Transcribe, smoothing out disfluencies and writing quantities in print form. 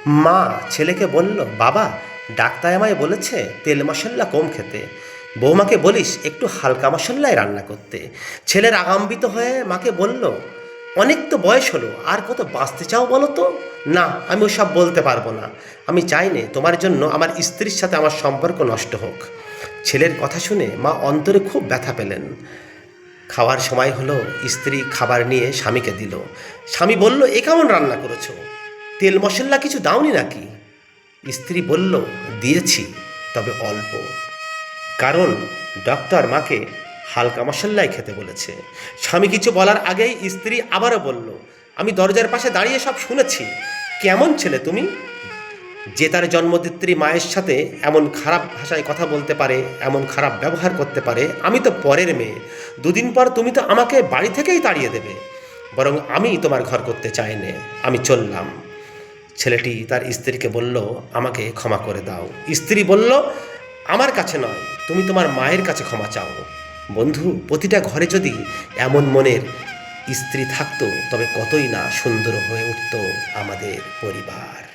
মা ছেলেকে বলল, বাবা, ডাক্তার আমায় বলেছে তেল মশলা কম খেতে। বৌমাকে বলিস একটু হালকা মশলায় রান্না করতে। ছেলে রাগান্বিত হয়ে মাকে বলল, অনেক তো বয়স হলো, আর কত বাঁচতে চাও বলো তো? না, আমি ওসব বলতে পারবো না। আমি চাই নে তোমার জন্য আমার স্ত্রীর সাথে আমার সম্পর্ক নষ্ট হোক। ছেলের কথা শুনে মা অন্তরে খুব ব্যথা পেলেন। খাওয়ার সময় হলো, স্ত্রী খাবার নিয়ে স্বামীকে দিল। স্বামী বলল, এ কেমন রান্না করেছো? তেল মশলা কিছু দাওনি নাকি? স্ত্রী বলল, দিয়েছি, তবে অল্প। কারণ ডক্টর মাকে হালকা মশল্লাই খেতে বলেছে। স্বামী কিছু বলার আগেই স্ত্রী আবারও বলল, আমি দরজার পাশে দাঁড়িয়ে সব শুনেছি। কেমন ছেলে তুমি, যে তার জন্মদাত্রী মায়ের সাথে এমন খারাপ ভাষায় কথা বলতে পারে, এমন খারাপ ব্যবহার করতে পারে? আমি তো পরের মেয়ে। দুদিন পর তুমি তো আমাকে বাড়ি থেকেই তাড়িয়ে দেবে। বরং আমি তোমার ঘর করতে চাই নে, আমি চললাম। ছেলেটি তার স্ত্রীকে বলল, আমাকে ক্ষমা করে দাও। স্ত্রী বলল, আমার কাছে নয়, তুমি তোমার মায়ের কাছে ক্ষমা চাও। বন্ধু, প্রতিটা ঘরে যদি এমন মনের স্ত্রী থাকতো, তবে কতই না সুন্দর হয়ে উঠত আমাদের পরিবার।